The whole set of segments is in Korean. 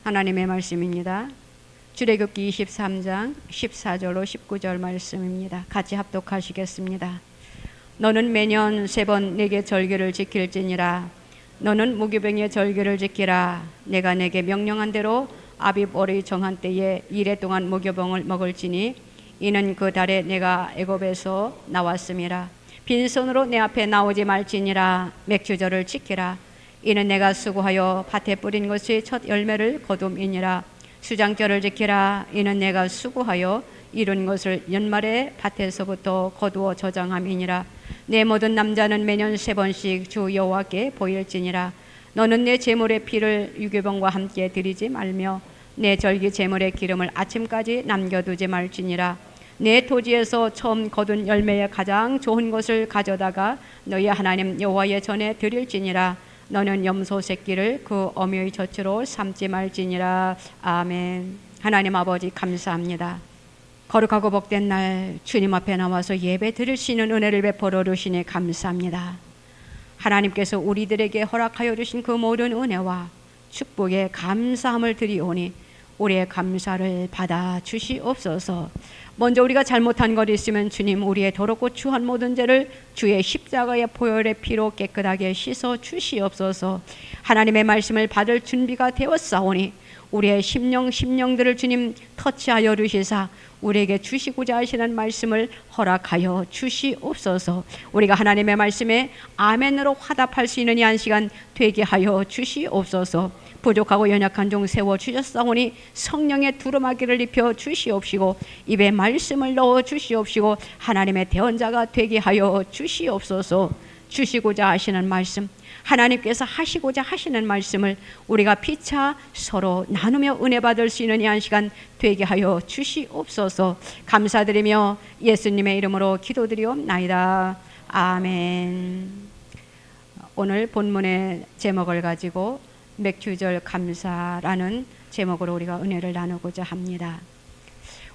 하나님의 말씀입니다. 출애굽기 23장 14절로 19절 말씀입니다. 같이 합독하시겠습니다. 너는 매년 3번 내게 절기를 지킬지니라. 너는 무교병의 절기를 지키라. 내가 내게 명령한 대로 아빕 월의 정한 때에 2일 동안 무교병을 먹을지니 이는 그 달에 내가 애굽에서 나왔음이라. 빈손으로 내 앞에 나오지 말지니라. 맥주절을 지키라. 이는 내가 수고하여 밭에 뿌린 것의 첫 열매를 거둠이니라. 수장절을 지키라. 이는 내가 수고하여 이룬 것을 연말에 밭에서부터 거두어 저장함이니라. 내 모든 남자는 매년 3번씩 주 여호와께 보일지니라. 너는 내 제물의 피를 유교병과 함께 드리지 말며 내 절기 제물의 기름을 아침까지 남겨두지 말지니라. 내 토지에서 처음 거둔 열매의 가장 좋은 것을 가져다가 너희 하나님 여호와의 전에 드릴지니라. 너는 염소 새끼를 그 어미의 젖으로 삼지 말지니라. 아멘. 하나님 아버지 감사합니다. 거룩하고 복된 날 주님 앞에 나와서 예배 드릴 수 있는 은혜를 베풀어 주시니 감사합니다. 하나님께서 우리들에게 허락하여 주신 그 모든 은혜와 축복에 감사함을 드리오니 우리의 감사를 받아 주시옵소서. 먼저 우리가 잘못한 것 있으면 주님 우리의 더럽고 추한 모든 죄를 주의 십자가의 보혈의 피로 깨끗하게 씻어 주시옵소서. 하나님의 말씀을 받을 준비가 되었사오니 우리의 심령들을 주님 터치하여 주시사 우리에게 주시고자 하시는 말씀을 허락하여 주시옵소서. 우리가 하나님의 말씀에 아멘으로 화답할 수 있는 이 한 시간 되게 하여 주시옵소서. 부족하고 연약한 종 세워주셨사오니 성령의 두루마기를 입혀 주시옵시고 입에 말씀을 넣어 주시옵시고 하나님의 대언자가 되게 하여 주시옵소서. 주시고자 하시는 말씀, 하나님께서 하시고자 하시는 말씀을 우리가 피차 서로 나누며 은혜 받을 수 있는 이 한 시간 되게 하여 주시옵소서. 감사드리며 예수님의 이름으로 기도드리옵나이다. 아멘. 오늘 본문의 제목을 가지고 맥주절 감사라는 제목으로 우리가 은혜를 나누고자 합니다.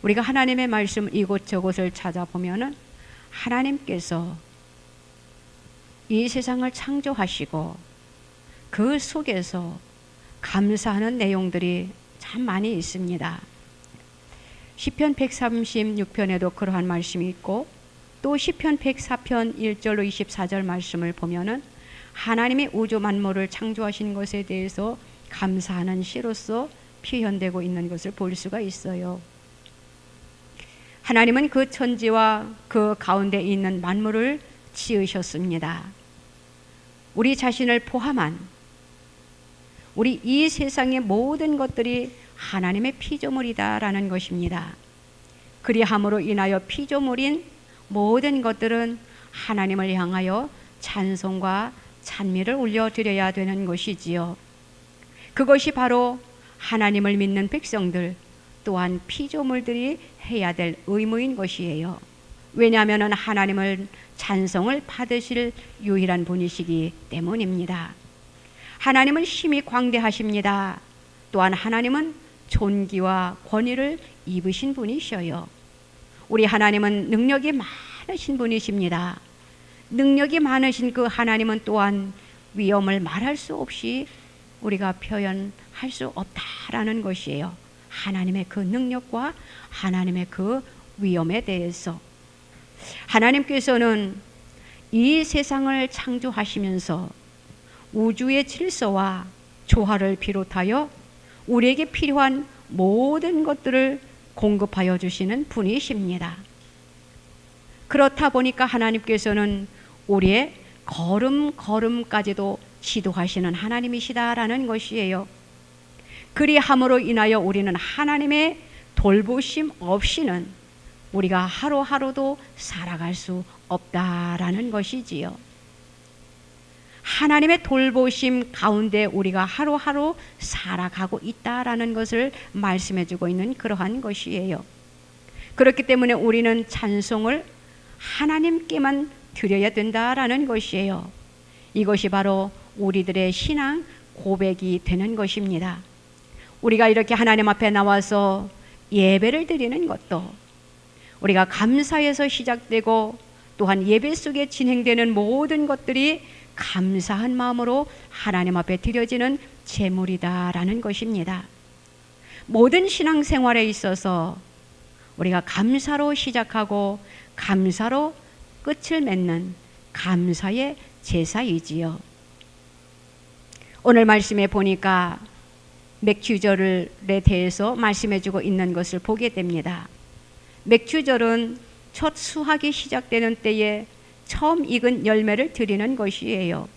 우리가 하나님의 말씀 이곳저곳을 찾아보면은 하나님께서 이 세상을 창조하시고 그 속에서 감사하는 내용들이 참 많이 있습니다. 시편 136편에도 그러한 말씀이 있고 또 시편 104편 1절로 24절 말씀을 보면은 하나님이 우주 만물을 창조하신 것에 대해서 감사하는 시로서 표현되고 있는 것을 볼 수가 있어요. 하나님은 그 천지와 그 가운데 있는 만물을 지으셨습니다. 우리 자신을 포함한 우리 이 세상의 모든 것들이 하나님의 피조물이다라는 것입니다. 그리함으로 인하여 피조물인 모든 것들은 하나님을 향하여 찬송과 찬미를 올려드려야 되는 것이지요. 그것이 바로 하나님을 믿는 백성들 또한 피조물들이 해야 될 의무인 것이에요. 왜냐하면 하나님을 찬송을 받으실 유일한 분이시기 때문입니다. 하나님은 심히 광대하십니다. 또한 하나님은 존귀와 권위를 입으신 분이셔요. 우리 하나님은 능력이 많으신 분이십니다. 능력이 많으신 그 하나님은 또한 위엄을 말할 수 없이 우리가 표현할 수 없다라는 것이에요. 하나님의 그 능력과 하나님의 그 위엄에 대해서 하나님께서는 이 세상을 창조하시면서 우주의 질서와 조화를 비롯하여 우리에게 필요한 모든 것들을 공급하여 주시는 분이십니다. 그렇다 보니까 하나님께서는 우리의 걸음걸음까지도 지도하시는 하나님이시다라는 것이에요. 그리함으로 인하여 우리는 하나님의 돌보심 없이는 우리가 하루하루도 살아갈 수 없다라는 것이지요. 하나님의 돌보심 가운데 우리가 하루하루 살아가고 있다라는 것을 말씀해주고 있는 그러한 것이에요. 그렇기 때문에 우리는 찬송을 하나님께만 드려야 된다라는 것이에요. 이것이 바로 우리들의 신앙 고백이 되는 것입니다. 우리가 이렇게 하나님 앞에 나와서 예배를 드리는 것도 우리가 감사에서 시작되고 또한 예배 속에 진행되는 모든 것들이 감사한 마음으로 하나님 앞에 드려지는 제물이다라는 것입니다. 모든 신앙생활에 있어서 우리가 감사로 시작하고 감사로 끝을 맺는 감사의 제사이지요. 오늘 말씀에 보니까 맥주절에 대해서 말씀해주고 있는 것을 보게 됩니다. 맥주절은 첫 수확이 시작되는 때에 처음 익은 열매를 드리는 것이에요.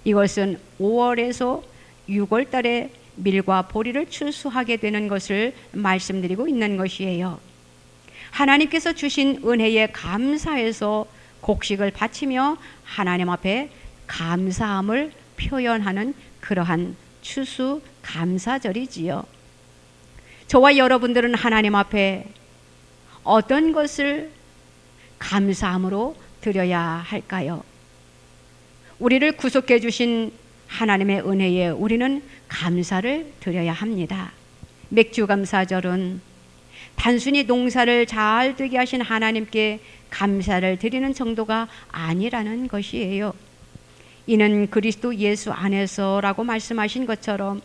이것은 5월에서 6월 달에 밀과 보리를 추수하게 되는 것을 말씀드리고 있는 것이에요. 하나님께서 주신 은혜에 감사해서 곡식을 바치며 하나님 앞에 감사함을 표현하는 그러한 추수 감사절이지요. 저와 여러분들은 하나님 앞에 어떤 것을 감사함으로 드려야 할까요? 우리를 구속해 주신 하나님의 은혜에 우리는 감사를 드려야 합니다. 맥주감사절은 단순히 농사를 잘 되게 하신 하나님께 감사를 드리는 정도가 아니라는 것이에요. 이는 그리스도 예수 안에서라고 말씀하신 것처럼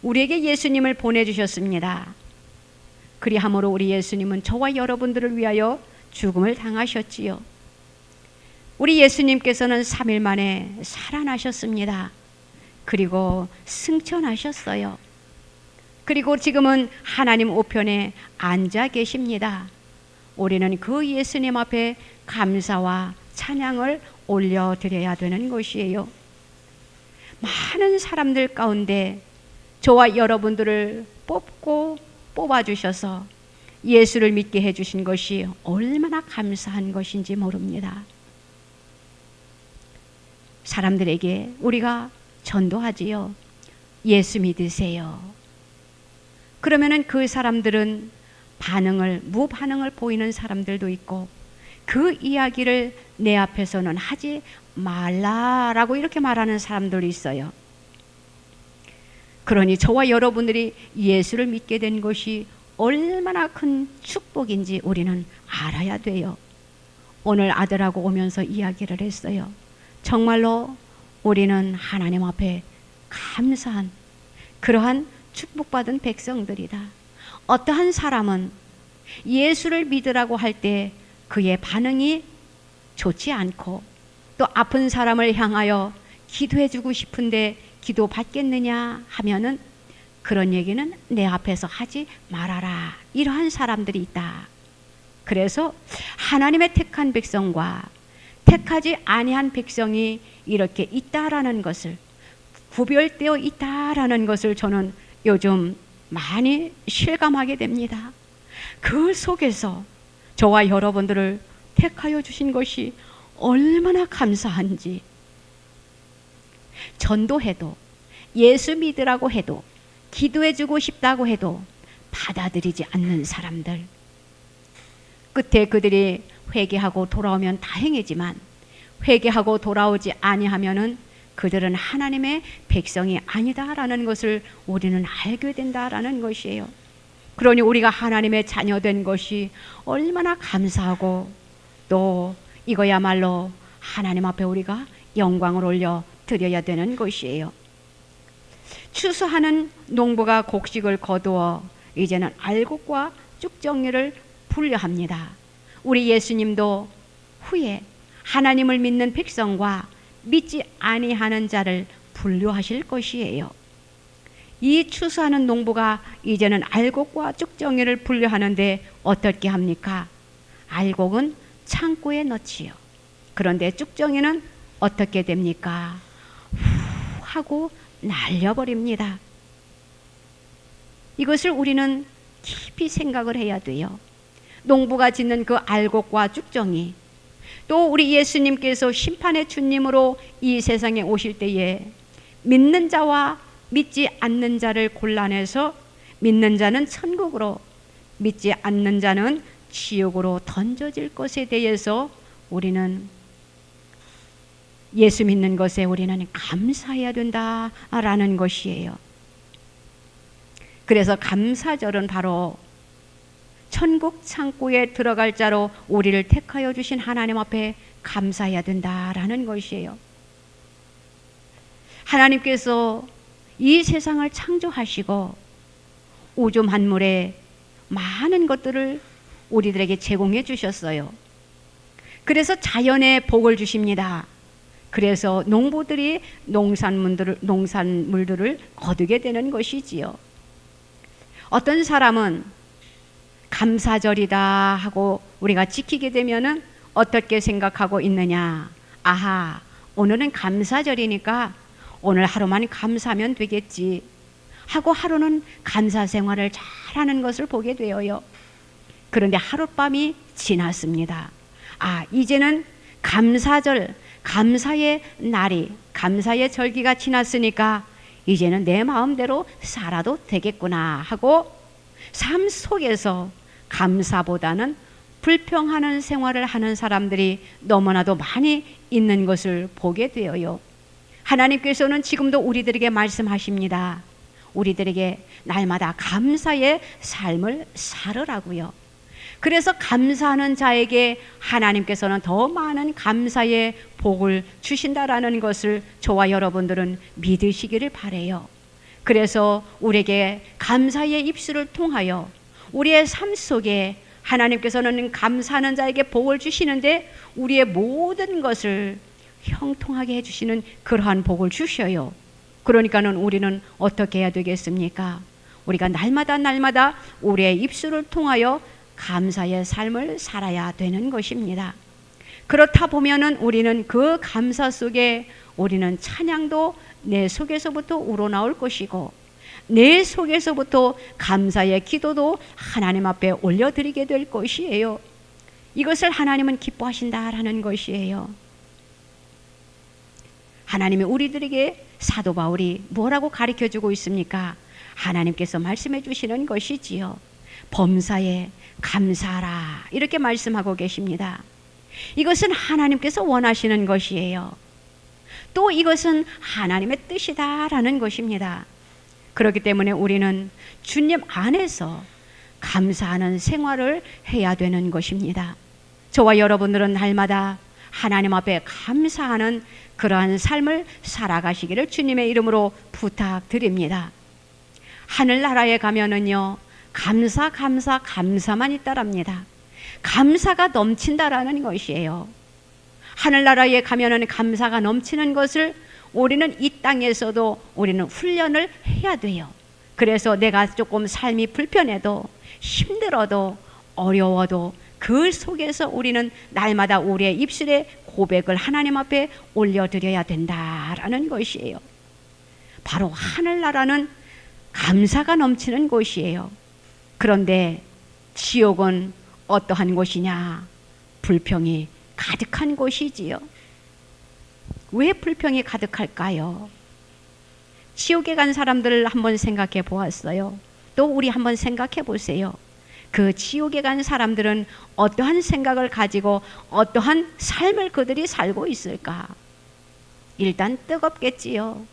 우리에게 예수님을 보내주셨습니다. 그리함으로 우리 예수님은 저와 여러분들을 위하여 죽음을 당하셨지요. 우리 예수님께서는 3일 만에 살아나셨습니다. 그리고 승천하셨어요. 그리고 지금은 하나님 우편에 앉아 계십니다. 우리는 그 예수님 앞에 감사와 찬양을 올려드려야 되는 것이에요. 많은 사람들 가운데 저와 여러분들을 뽑아주셔서 예수를 믿게 해주신 것이 얼마나 감사한 것인지 모릅니다. 사람들에게 우리가 전도하지요. 예수 믿으세요. 그러면은 그 사람들은 무반응을 보이는 사람들도 있고 그 이야기를 내 앞에서는 하지 말라라고 이렇게 말하는 사람들이 있어요. 그러니 저와 여러분들이 예수를 믿게 된 것이 얼마나 큰 축복인지 우리는 알아야 돼요. 오늘 아들하고 오면서 이야기를 했어요. 정말로 우리는 하나님 앞에 감사한 그러한 축복받은 백성들이다. 어떠한 사람은 예수를 믿으라고 할 때 그의 반응이 좋지 않고 또 아픈 사람을 향하여 기도해주고 싶은데 기도 받겠느냐 하면은 그런 얘기는 내 앞에서 하지 말아라. 이러한 사람들이 있다. 그래서 하나님의 택한 백성과 택하지 아니한 백성이 이렇게 있다라는 것을, 구별되어 있다라는 것을 저는 요즘 많이 실감하게 됩니다. 그 속에서 저와 여러분들을 택하여 주신 것이 얼마나 감사한지. 전도해도 예수 믿으라고 해도 기도해주고 싶다고 해도 받아들이지 않는 사람들, 끝에 그들이 회개하고 돌아오면 다행이지만 회개하고 돌아오지 아니하면은 그들은 하나님의 백성이 아니다라는 것을 우리는 알게 된다라는 것이에요. 그러니 우리가 하나님의 자녀된 것이 얼마나 감사하고 또 이거야말로 하나님 앞에 우리가 영광을 올려 드려야 되는 것이에요. 추수하는 농부가 곡식을 거두어 이제는 알곡과 쭉정이를 분류합니다. 우리 예수님도 후에 하나님을 믿는 백성과 믿지 아니하는 자를 분류하실 것이에요. 이 추수하는 농부가 이제는 알곡과 쭉정이를 분류하는데 어떻게 합니까? 알곡은 창고에 넣지요. 그런데 쭉정이는 어떻게 됩니까? 후 하고 날려버립니다. 이것을 우리는 깊이 생각을 해야 돼요. 농부가 짓는 그 알곡과 쭉정이, 또 우리 예수님께서 심판의 주님으로 이 세상에 오실 때에 믿는 자와 믿지 않는 자를 골라내서 믿는 자는 천국으로, 믿지 않는 자는 지옥으로 던져질 것에 대해서 우리는 예수 믿는 것에 우리는 감사해야 된다라는 것이에요. 그래서 감사절은 바로 천국 창고에 들어갈 자로 우리를 택하여 주신 하나님 앞에 감사해야 된다라는 것이에요. 하나님께서 이 세상을 창조하시고 우주 만물에 많은 것들을 우리들에게 제공해 주셨어요. 그래서 자연의 복을 주십니다. 그래서 농부들이 농산물들을 거두게 되는 것이지요. 어떤 사람은 감사절이다 하고 우리가 지키게 되면은 어떻게 생각하고 있느냐? 아하, 오늘은 감사절이니까 오늘 하루만 감사하면 되겠지 하고 하루는 감사 생활을 잘하는 것을 보게 되어요. 그런데 하룻밤이 지났습니다. 아, 이제는 감사절, 감사의 날이, 감사의 절기가 지났으니까 이제는 내 마음대로 살아도 되겠구나 하고 삶 속에서 감사보다는 불평하는 생활을 하는 사람들이 너무나도 많이 있는 것을 보게 되어요. 하나님께서는 지금도 우리들에게 말씀하십니다. 우리들에게 날마다 감사의 삶을 살으라고요. 그래서 감사하는 자에게 하나님께서는 더 많은 감사의 복을 주신다라는 것을 저와 여러분들은 믿으시기를 바라요. 그래서 우리에게 감사의 입술을 통하여 우리의 삶 속에 하나님께서는 감사하는 자에게 복을 주시는데 우리의 모든 것을 형통하게 해주시는 그러한 복을 주셔요. 그러니까는 우리는 어떻게 해야 되겠습니까? 우리가 날마다 우리의 입술을 통하여 감사의 삶을 살아야 되는 것입니다. 그렇다 보면은 우리는 그 감사 속에 우리는 찬양도 내 속에서부터 우러나올 것이고 내 속에서부터 감사의 기도도 하나님 앞에 올려드리게 될 것이에요. 이것을 하나님은 기뻐하신다라는 것이에요. 하나님이 우리들에게 사도 바울이 뭐라고 가르쳐주고 있습니까? 하나님께서 말씀해 주시는 것이지요. 범사에 감사하라 이렇게 말씀하고 계십니다. 이것은 하나님께서 원하시는 것이에요. 또 이것은 하나님의 뜻이다라는 것입니다. 그렇기 때문에 우리는 주님 안에서 감사하는 생활을 해야 되는 것입니다. 저와 여러분들은 날마다 하나님 앞에 감사하는 그러한 삶을 살아가시기를 주님의 이름으로 부탁드립니다. 하늘나라에 가면은요, 감사만 있다랍니다. 감사가 넘친다라는 것이에요. 하늘나라에 가면은 감사가 넘치는 것을 우리는 이 땅에서도 우리는 훈련을 해야 돼요. 그래서 내가 조금 삶이 불편해도 힘들어도 어려워도 그 속에서 우리는 날마다 우리의 입술에 고백을 하나님 앞에 올려드려야 된다라는 것이에요. 바로 하늘나라는 감사가 넘치는 곳이에요. 그런데 지옥은 어떠한 곳이냐? 불평이 가득한 곳이지요. 왜 불평이 가득할까요? 지옥에 간 사람들을 한번 생각해 보았어요. 또 우리 한번 생각해 보세요. 그 지옥에 간 사람들은 어떠한 생각을 가지고 어떠한 삶을 그들이 살고 있을까? 일단 뜨겁겠지요.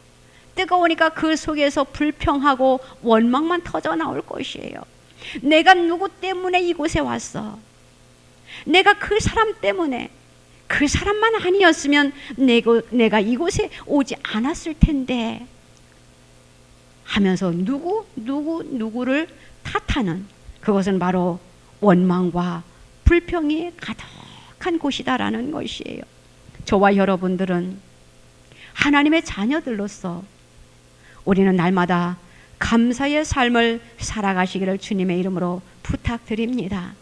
뜨거우니까 그 속에서 불평하고 원망만 터져 나올 것이에요. 내가 누구 때문에 이곳에 왔어? 내가 그 사람 때문에, 그 사람만 아니었으면 내가 이곳에 오지 않았을 텐데 하면서 누구를 탓하는, 그것은 바로 원망과 불평이 가득한 곳이다라는 것이에요. 저와 여러분들은 하나님의 자녀들로서 우리는 날마다 감사의 삶을 살아가시기를 주님의 이름으로 부탁드립니다.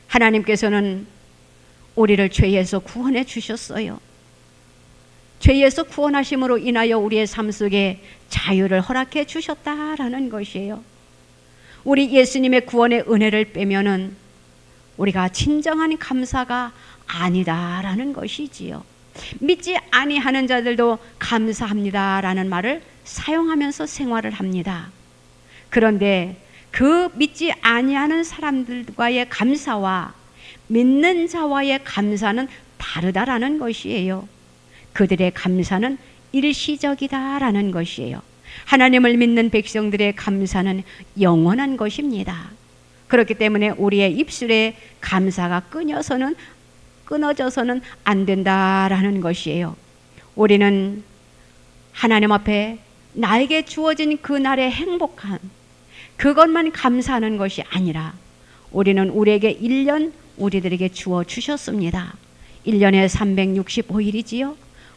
하나님께서는 우리를 죄에서 구원해 주셨어요. 죄에서 구원하심으로 인하여 우리의 삶 속에 자유를 허락해 주셨다라는 것이에요. 우리 예수님의 구원의 은혜를 빼면은 우리가 진정한 감사가 아니다라는 것이지요. 믿지 아니하는 자들도 감사합니다라는 말을 사용하면서 생활을 합니다. 그런데 그 믿지 아니하는 사람들과의 감사와 믿는 자와의 감사는 다르다라는 것이에요. 그들의 감사는 일시적이다라는 것이에요. 하나님을 믿는 백성들의 감사는 영원한 것입니다. 그렇기 때문에 우리의 입술에 감사가 끊어져서는 안 된다라는 것이에요. 우리는 하나님 앞에 나에게 주어진 그날의 행복한, 그것만 감사하는 것이 아니라 우리는 우리에게 1년 우리들에게 주어 주셨습니다. 1년에 365일이지요.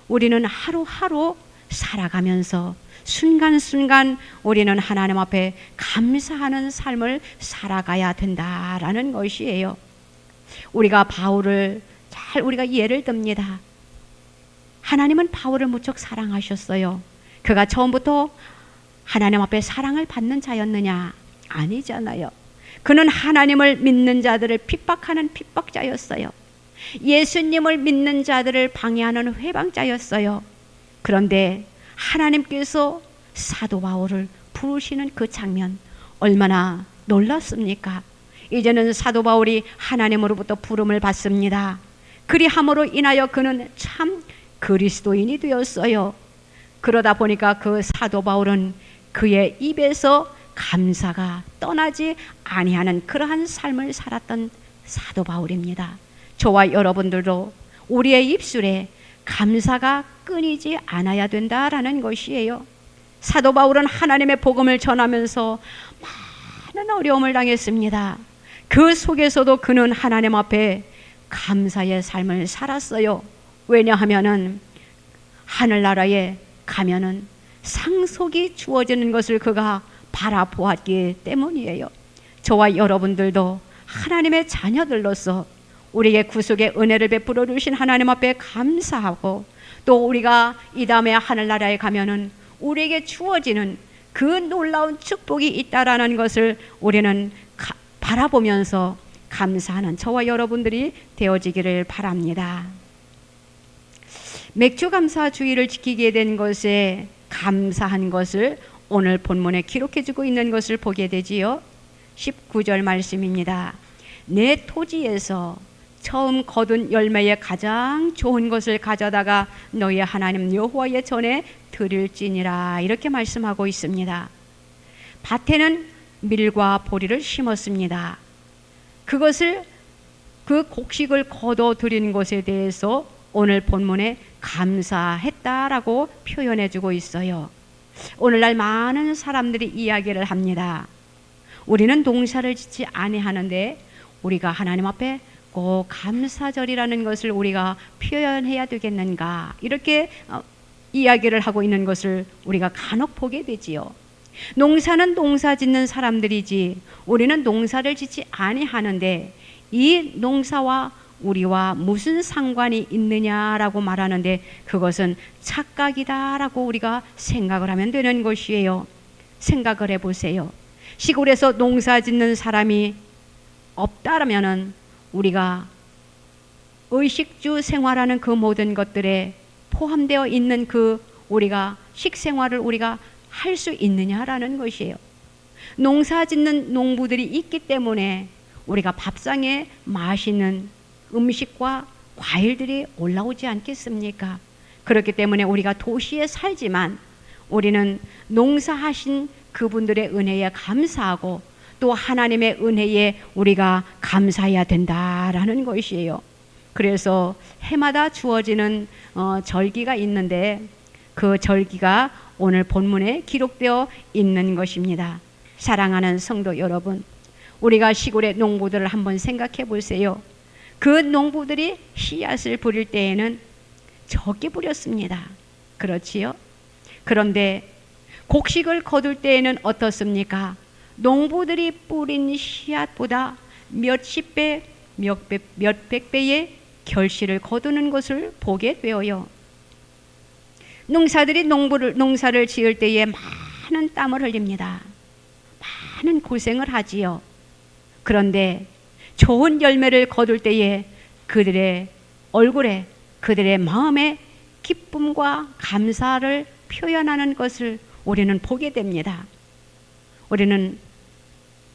우리는 하루하루 살아가면서 순간순간 우리는 하나님 앞에 감사하는 삶을 살아가야 된다라는 것이에요. 우리가 바울을 잘 우리가 예를 듭니다. 하나님은 바울을 무척 사랑하셨어요. 그가 처음부터 하나님 앞에 사랑을 받는 자였느냐? 아니잖아요. 그는 하나님을 믿는 자들을 핍박하는 핍박자였어요. 예수님을 믿는 자들을 방해하는 회방자였어요. 그런데 하나님께서 사도 바울을 부르시는 그 장면 얼마나 놀랐습니까? 이제는 사도 바울이 하나님으로부터 부름을 받습니다. 그리함으로 인하여 그는 참 그리스도인이 되었어요. 그러다 보니까 그 사도 바울은 그의 입에서 감사가 떠나지 아니하는 그러한 삶을 살았던 사도 바울입니다. 저와 여러분들도 우리의 입술에 감사가 끊이지 않아야 된다라는 것이에요. 사도 바울은 하나님의 복음을 전하면서 많은 어려움을 당했습니다. 그 속에서도 그는 하나님 앞에 감사의 삶을 살았어요. 왜냐하면은 하늘나라에 가면은 상속이 주어지는 것을 그가 바라보았기 때문이에요. 저와 여러분들도 하나님의 자녀들로서 우리에게 구속의 은혜를 베풀어 주신 하나님 앞에 감사하고, 또 우리가 이 다음에 하늘나라에 가면은 우리에게 주어지는 그 놀라운 축복이 있다라는 것을 우리는 바라보면서 감사하는 저와 여러분들이 되어지기를 바랍니다. 맥주감사주의를 지키게 된 것에 감사한 것을 오늘 본문에 기록해주고 있는 것을 보게 되지요. 19절 말씀입니다. 내 토지에서 처음 거둔 열매의 가장 좋은 것을 가져다가 너희 하나님 여호와의 전에 드릴지니라, 이렇게 말씀하고 있습니다. 밭에는 밀과 보리를 심었습니다. 그것을 그 곡식을 거둬 드린 것에 대해서 오늘 본문에 감사했다라고 표현해주고 있어요. 오늘날 많은 사람들이 이야기를 합니다. 우리는 농사를 짓지 아니하는데 우리가 하나님 앞에 꼭 감사절이라는 것을 우리가 표현해야 되겠는가, 이렇게 이야기를 하고 있는 것을 우리가 간혹 보게 되지요. 농사는 농사 짓는 사람들이지 우리는 농사를 짓지 아니하는데 이 농사와 우리와 무슨 상관이 있느냐라고 말하는데 그것은 착각이다라고 우리가 생각을 하면 되는 것이에요. 생각을 해보세요. 시골에서 농사 짓는 사람이 없다라면은 우리가 의식주 생활하는 그 모든 것들에 포함되어 있는 그 우리가 식생활을 우리가 할 수 있느냐라는 것이에요. 농사 짓는 농부들이 있기 때문에 우리가 밥상에 맛있는 음식과 과일들이 올라오지 않겠습니까? 그렇기 때문에 우리가 도시에 살지만 우리는 농사하신 그분들의 은혜에 감사하고 또 하나님의 은혜에 우리가 감사해야 된다라는 것이에요. 그래서 해마다 주어지는 절기가 있는데 그 절기가 오늘 본문에 기록되어 있는 것입니다. 사랑하는 성도 여러분, 우리가 시골의 농부들을 한번 생각해 보세요. 그 농부들이 씨앗을 뿌릴 때에는 적게 뿌렸습니다. 그렇지요? 그런데 곡식을 거둘 때에는 어떻습니까? 농부들이 뿌린 씨앗보다 몇십 배, 몇백 배의 결실을 거두는 것을 보게 되어요. 농사를 지을 때에 많은 땀을 흘립니다. 많은 고생을 하지요. 그런데 좋은 열매를 거둘 때에 그들의 얼굴에, 그들의 마음에 기쁨과 감사를 표현하는 것을 우리는 보게 됩니다. 우리는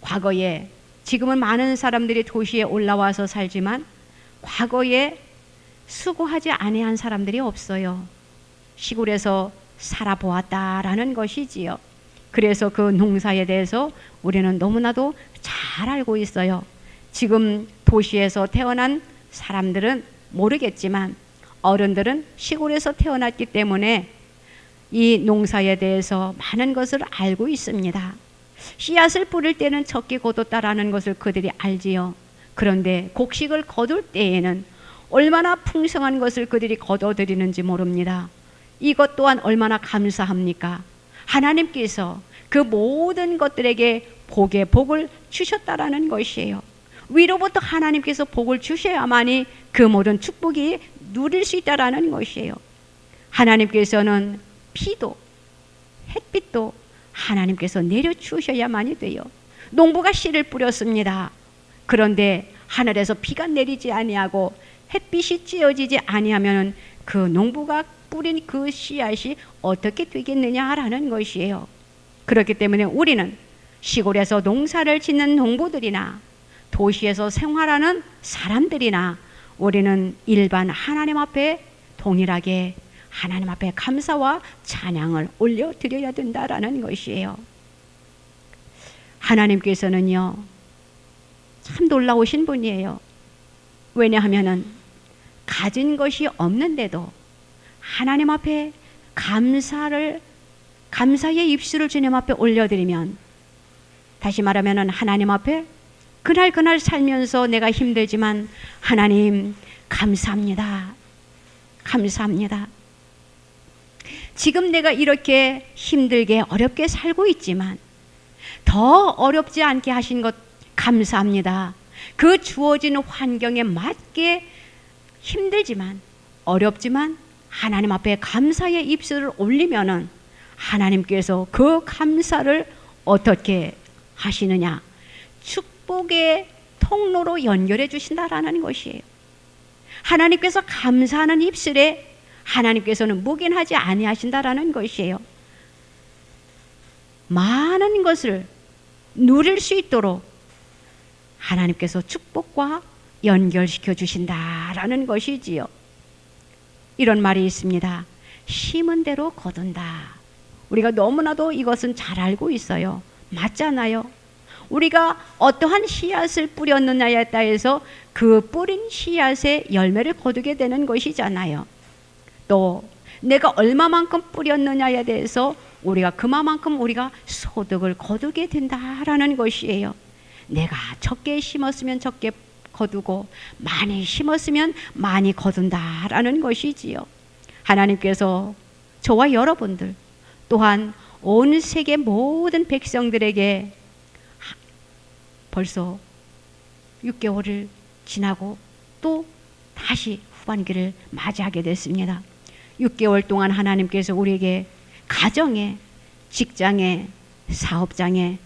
과거에, 지금은 많은 사람들이 도시에 올라와서 살지만 과거에 수고하지 아니한 사람들이 없어요. 시골에서 살아보았다라는 것이지요. 그래서 그 농사에 대해서 우리는 너무나도 잘 알고 있어요. 지금 도시에서 태어난 사람들은 모르겠지만 어른들은 시골에서 태어났기 때문에 이 농사에 대해서 많은 것을 알고 있습니다. 씨앗을 뿌릴 때는 적게 거뒀다라는 것을 그들이 알지요. 그런데 곡식을 거둘 때에는 얼마나 풍성한 것을 그들이 거둬들이는지 모릅니다. 이것 또한 얼마나 감사합니까? 하나님께서 그 모든 것들에게 복의 복을 주셨다라는 것이에요. 위로부터 하나님께서 복을 주셔야만이 그 모든 축복이 누릴 수 있다라는 것이에요. 하나님께서는 비도 햇빛도 하나님께서 내려주셔야만이 돼요. 농부가 씨를 뿌렸습니다. 그런데 하늘에서 비가 내리지 아니하고 햇빛이 쬐어지지 아니하면 그 농부가 뿌린 그 씨앗이 어떻게 되겠느냐라는 것이에요. 그렇기 때문에 우리는 시골에서 농사를 짓는 농부들이나 도시에서 생활하는 사람들이나 우리는 일반 하나님 앞에 동일하게 하나님 앞에 감사와 찬양을 올려드려야 된다라는 것이에요. 하나님께서는요, 참 놀라우신 분이에요. 왜냐하면은 가진 것이 없는데도 하나님 앞에 감사의 입술을 주님 앞에 올려드리면, 다시 말하면은 하나님 앞에 그날 살면서 내가 힘들지만 하나님 감사합니다. 감사합니다. 지금 내가 이렇게 힘들게 어렵게 살고 있지만 더 어렵지 않게 하신 것 감사합니다. 그 주어진 환경에 맞게 힘들지만 어렵지만 하나님 앞에 감사의 입술을 올리면은 하나님께서 그 감사를 어떻게 하시느냐? 축복의 통로로 연결해 주신다라는 것이에요. 하나님께서 감사하는 입술에 하나님께서는 묵인하지 아니하신다라는 것이에요. 많은 것을 누릴 수 있도록 하나님께서 축복과 연결시켜 주신다라는 것이지요. 이런 말이 있습니다. 심은 대로 거둔다. 우리가 너무나도 이것은 잘 알고 있어요. 맞잖아요. 우리가 어떠한 씨앗을 뿌렸느냐에 따라서 그 뿌린 씨앗의 열매를 거두게 되는 것이잖아요. 또 내가 얼마만큼 뿌렸느냐에 대해서 우리가 그만큼 우리가 소득을 거두게 된다라는 것이에요. 내가 적게 심었으면 적게 거두고 많이 심었으면 많이 거둔다라는 것이지요. 하나님께서 저와 여러분들 또한 온 세계 모든 백성들에게 벌써 6개월을 지나고 또 다시 후반기를 맞이하게 됐습니다. 6개월 동안 하나님께서 우리에게 가정에, 직장에, 사업장에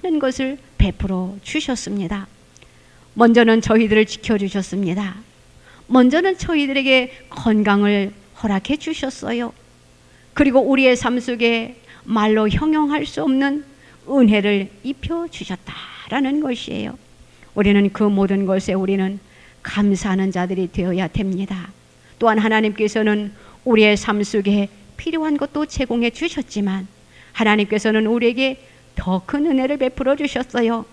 많은 것을 베풀어 주셨습니다. 먼저는 저희들을 지켜주셨습니다. 먼저는 저희들에게 건강을 허락해 주셨어요. 그리고 우리의 삶 속에 말로 형용할 수 없는 은혜를 입혀 주셨다라는 것이에요. 우리는 그 모든 것에 우리는 감사하는 자들이 되어야 됩니다. 또한 하나님께서는 우리의 삶 속에 필요한 것도 제공해 주셨지만 하나님께서는 우리에게 더 큰 은혜를 베풀어 주셨어요.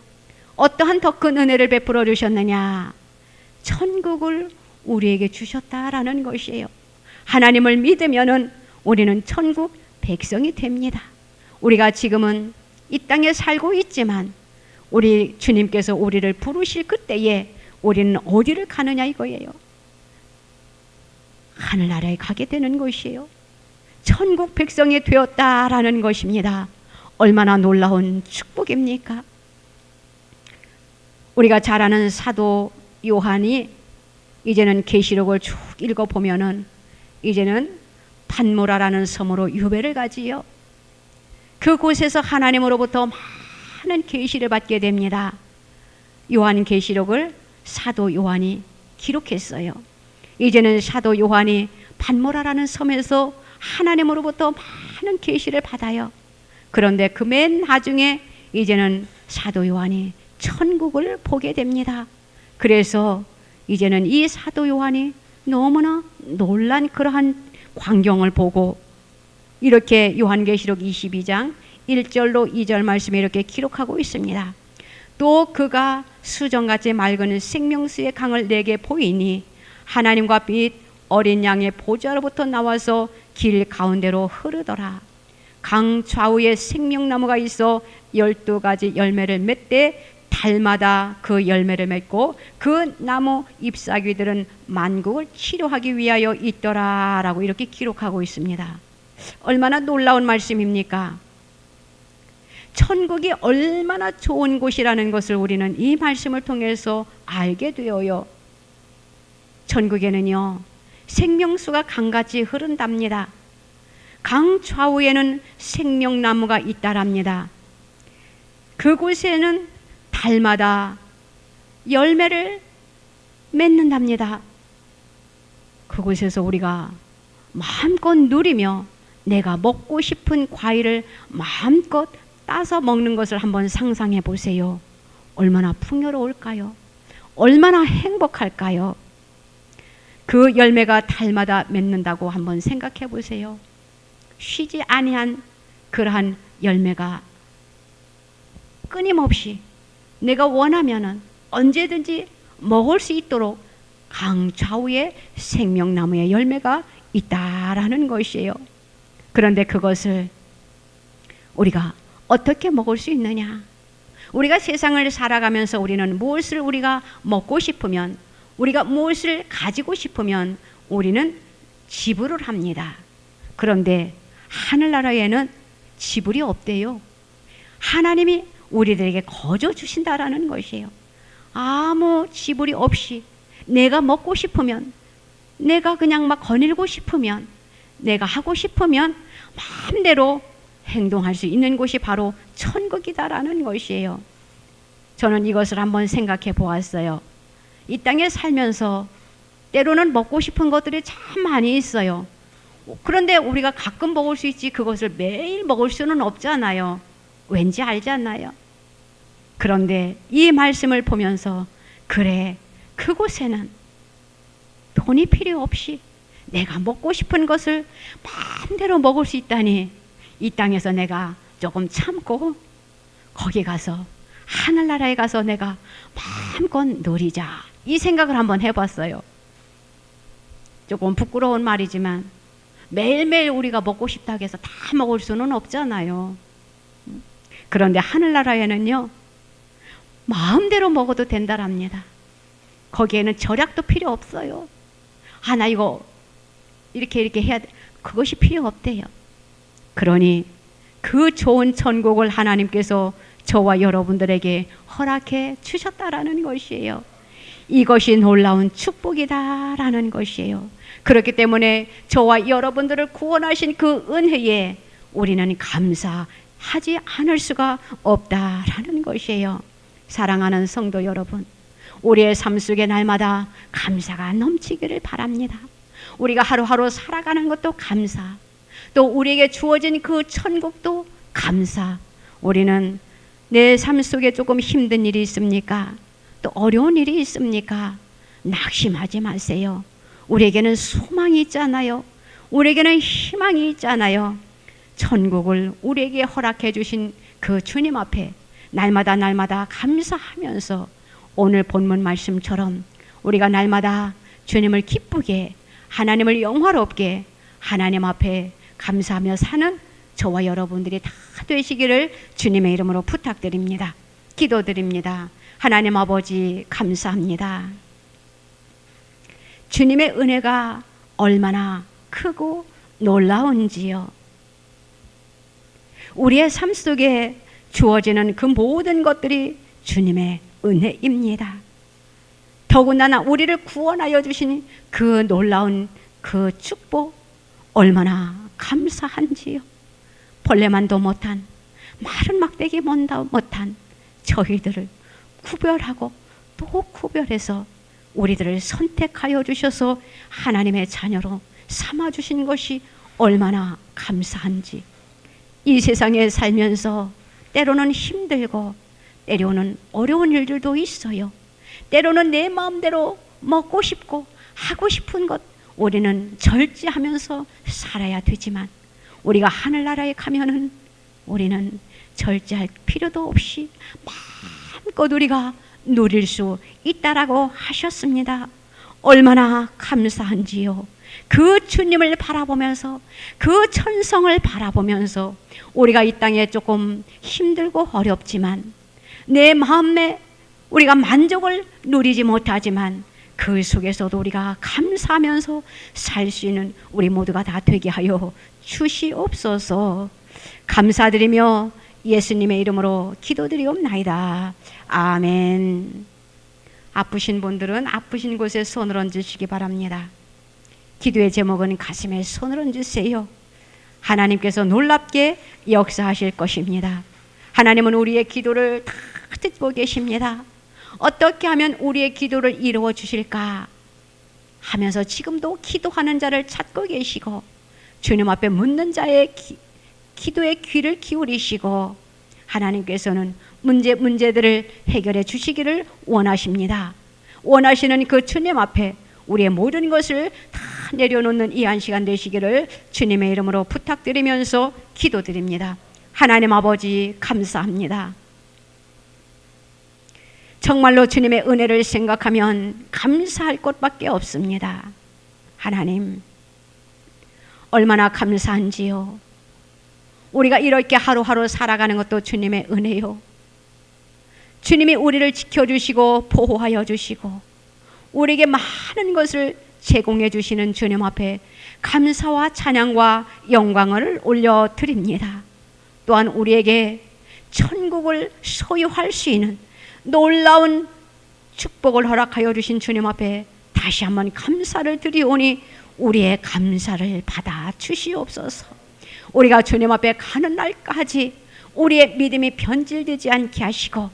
어떠한 더 큰 은혜를 베풀어 주셨느냐? 천국을 우리에게 주셨다라는 것이에요. 하나님을 믿으면은 우리는 천국 백성이 됩니다. 우리가 지금은 이 땅에 살고 있지만 우리 주님께서 우리를 부르실 그때에 우리는 어디를 가느냐 이거예요. 하늘나라에 가게 되는 것이에요. 천국 백성이 되었다라는 것입니다. 얼마나 놀라운 축복입니까? 우리가 잘 아는 사도 요한이 이제는 계시록을 쭉 읽어보면은 이제는 pat모라라는 섬으로 유배를 가지요. 그곳에서 하나님으로부터 많은 계시를 받게 됩니다. 요한 계시록을 사도 요한이 기록했어요. 이제는 사도 요한이 pat모라라는 섬에서 하나님으로부터 많은 계시를 받아요. 그런데 그 맨 나중에 이제는 사도 요한이 천국을 보게 됩니다. 그래서 이제는 이 사도 요한이 너무나 놀란 그러한 광경을 보고 이렇게 요한계시록 22장 1절로 2절 말씀에 이렇게 기록하고 있습니다. 또 그가 수정같이 맑은 생명수의 강을 내게 보이니 하나님과 빛 어린 양의 보좌로부터 나와서 길 가운데로 흐르더라. 강 좌우에 생명나무가 있어 12가지 열매를 맺되 달마다 그 열매를 맺고 그 나무 잎사귀들은 만국을 치료하기 위하여 있더라 라고 이렇게 기록하고 있습니다. 얼마나 놀라운 말씀입니까? 천국이 얼마나 좋은 곳이라는 것을 우리는 이 말씀을 통해서 알게 되어요. 천국에는요, 생명수가 강같이 흐른답니다. 강 좌우에는 생명나무가 있다랍니다. 그곳에는 달마다 열매를 맺는답니다. 그곳에서 우리가 마음껏 누리며 내가 먹고 싶은 과일을 마음껏 따서 먹는 것을 한번 상상해 보세요. 얼마나 풍요로울까요? 얼마나 행복할까요? 그 열매가 달마다 맺는다고 한번 생각해 보세요. 쉬지 아니한 그러한 열매가 끊임없이 내가 원하면은 언제든지 먹을 수 있도록 강 좌우에 생명나무의 열매가 있다라는 것이에요. 그런데 그것을 우리가 어떻게 먹을 수 있느냐? 우리가 세상을 살아가면서 우리는 무엇을 우리가 먹고 싶으면, 우리가 무엇을 가지고 싶으면 우리는 지불을 합니다. 그런데 하늘나라에는 지불이 없대요. 하나님이 우리들에게 거저 주신다라는 것이에요. 아무 지불이 없이 내가 먹고 싶으면, 내가 그냥 막 거닐고 싶으면, 내가 하고 싶으면 마음대로 행동할 수 있는 곳이 바로 천국이다라는 것이에요. 저는 이것을 한번 생각해 보았어요. 이 땅에 살면서 때로는 먹고 싶은 것들이 참 많이 있어요. 그런데 우리가 가끔 먹을 수 있지 그것을 매일 먹을 수는 없잖아요. 왠지 알잖아요. 그런데 이 말씀을 보면서 그래, 그곳에는 돈이 필요 없이 내가 먹고 싶은 것을 마음대로 먹을 수 있다니, 이 땅에서 내가 조금 참고 거기 가서 하늘나라에 가서 내가 마음껏 누리자, 이 생각을 한번 해봤어요. 조금 부끄러운 말이지만 매일매일 우리가 먹고 싶다고 해서 다 먹을 수는 없잖아요. 그런데 하늘나라에는요, 마음대로 먹어도 된다랍니다. 거기에는 절약도 필요 없어요. 나 이거 이렇게 해야 돼, 그것이 필요 없대요. 그러니 그 좋은 천국을 하나님께서 저와 여러분들에게 허락해 주셨다라는 것이에요. 이것이 놀라운 축복이다라는 것이에요. 그렇기 때문에 저와 여러분들을 구원하신 그 은혜에 우리는 감사하지 않을 수가 없다라는 것이에요. 사랑하는 성도 여러분, 우리의 삶 속에 날마다 감사가 넘치기를 바랍니다. 우리가 하루하루 살아가는 것도 감사, 또 우리에게 주어진 그 천국도 감사. 우리는 내 삶 속에 조금 힘든 일이 있습니까? 또 어려운 일이 있습니까? 낙심하지 마세요. 우리에게는 소망이 있잖아요. 우리에게는 희망이 있잖아요. 천국을 우리에게 허락해 주신 그 주님 앞에 날마다 감사하면서 오늘 본문 말씀처럼 우리가 날마다 주님을 기쁘게, 하나님을 영화롭게 하나님 앞에 감사하며 사는 저와 여러분들이 다 되시기를 주님의 이름으로 부탁드립니다. 기도드립니다. 하나님 아버지, 감사합니다. 주님의 은혜가 얼마나 크고 놀라운지요. 우리의 삶 속에 주어지는 그 모든 것들이 주님의 은혜입니다. 더군다나 우리를 구원하여 주신 그 놀라운 그 축복, 얼마나 감사한지요. 벌레만도 못한, 마른 막대기 못한 저희들을 구별하고 또 구별해서 우리들을 선택하여 주셔서 하나님의 자녀로 삼아주신 것이 얼마나 감사한지. 이 세상에 살면서 때로는 힘들고 때로는 어려운 일들도 있어요. 때로는 내 마음대로 먹고 싶고 하고 싶은 것 우리는 절제하면서 살아야 되지만, 우리가 하늘나라에 가면은 우리는 절제할 필요도 없이 마음껏 우리가 누릴 수 있다라고 하셨습니다. 얼마나 감사한지요. 그 주님을 바라보면서, 그 천성을 바라보면서 우리가 이 땅에 조금 힘들고 어렵지만, 내 마음에 우리가 만족을 누리지 못하지만 그 속에서도 우리가 감사하면서 살 수 있는 우리 모두가 다 되게 하여 주시옵소서. 감사드리며 예수님의 이름으로 기도드리옵나이다. 아멘. 아프신 분들은 아프신 곳에 손을 얹으시기 바랍니다. 기도의 제목은 가슴에 손을 얹으세요. 하나님께서 놀랍게 역사하실 것입니다. 하나님은 우리의 기도를 다 듣고 계십니다. 어떻게 하면 우리의 기도를 이루어 주실까 하면서 지금도 기도하는 자를 찾고 계시고, 주님 앞에 묻는 자의 기도의 귀를 기울이시고, 하나님께서는 문제들을 해결해 주시기를 원하십니다. 원하시는 그 주님 앞에 우리의 모든 것을 다 내려놓는 이 한 시간 되시기를 주님의 이름으로 부탁드리면서 기도드립니다. 하나님 아버지, 감사합니다. 정말로 주님의 은혜를 생각하면 감사할 것밖에 없습니다. 하나님, 얼마나 감사한지요. 우리가 이렇게 하루하루 살아가는 것도 주님의 은혜요. 주님이 우리를 지켜주시고 보호하여 주시고 우리에게 많은 것을 제공해 주시는 주님 앞에 감사와 찬양과 영광을 올려드립니다. 또한 우리에게 천국을 소유할 수 있는 놀라운 축복을 허락하여 주신 주님 앞에 다시 한번 감사를 드리오니 우리의 감사를 받아 주시옵소서. 우리가 주님 앞에 가는 날까지 우리의 믿음이 변질되지 않게 하시고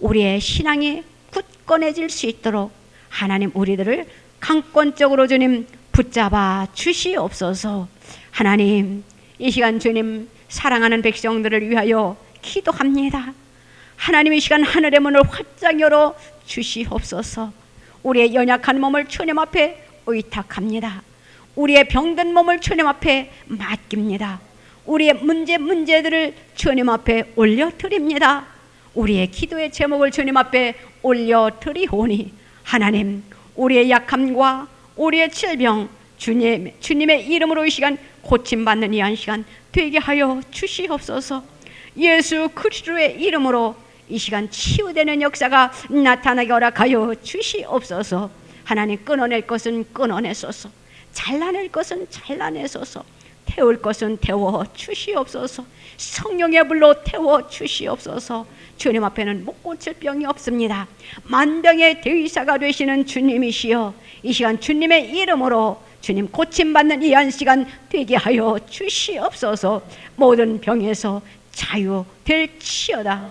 우리의 신앙이 굳건해질 수 있도록 하나님 우리들을 강권적으로 주님 붙잡아 주시옵소서. 하나님, 이 시간 주님 사랑하는 백성들을 위하여 기도합니다. 하나님, 이 시간 하늘의 문을 활짝 열어 주시옵소서. 우리의 연약한 몸을 주님 앞에 의탁합니다. 우리의 병든 몸을 주님 앞에 맡깁니다. 우리의 문제들을 주님 앞에 올려드립니다. 우리의 기도의 제목을 주님 앞에 올려드리오니 하나님, 우리의 약함과 우리의 질병 주님의 이름으로 이 시간 고침받는 이 한 시간 되게 하여 주시옵소서. 예수 그리스도의 이름으로 이 시간 치유되는 역사가 나타나게 허락하여 주시옵소서. 하나님, 끊어낼 것은 끊어내소서. 잘라낼 것은 잘라내소서. 태울 것은 태워 주시옵소서. 성령의 불로 태워 주시옵소서. 주님 앞에는 못 고칠 병이 없습니다. 만병의 대의사가 되시는 주님이시여, 이 시간 주님의 이름으로 주님 고침받는 이 한 시간 되게 하여 주시옵소서. 모든 병에서 자유될지어다.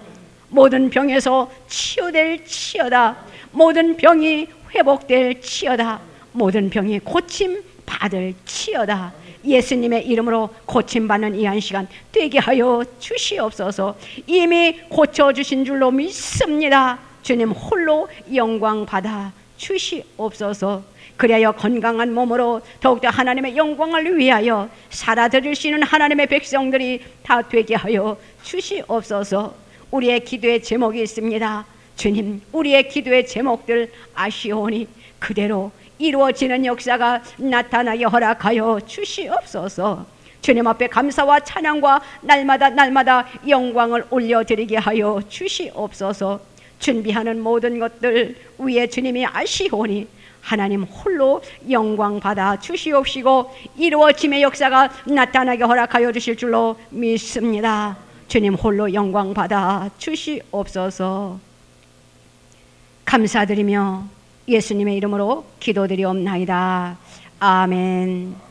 모든 병에서 치유될지어다. 모든 병이 회복될지어다. 모든 병이 고침받을지어다. 예수님의 이름으로 고침받는 이 한 시간 되게 하여 주시옵소서. 이미 고쳐주신 줄로 믿습니다. 주님 홀로 영광 받아 주시옵소서. 그리하여 건강한 몸으로 더욱더 하나님의 영광을 위하여 살아드릴 수 있는 하나님의 백성들이 다 되게 하여 주시옵소서. 우리의 기도의 제목이 있습니다. 주님, 우리의 기도의 제목들 아시오니 그대로 이루어지는 역사가 나타나게 허락하여 주시옵소서. 주님 앞에 감사와 찬양과 날마다 영광을 올려드리게 하여 주시옵소서. 준비하는 모든 것들 위에 주님이 아시오니 하나님 홀로 영광 받아 주시옵시고 이루어짐의 역사가 나타나게 허락하여 주실 줄로 믿습니다. 주님 홀로 영광 받아 주시옵소서. 감사드리며 예수님의 이름으로 기도드리옵나이다. 아멘.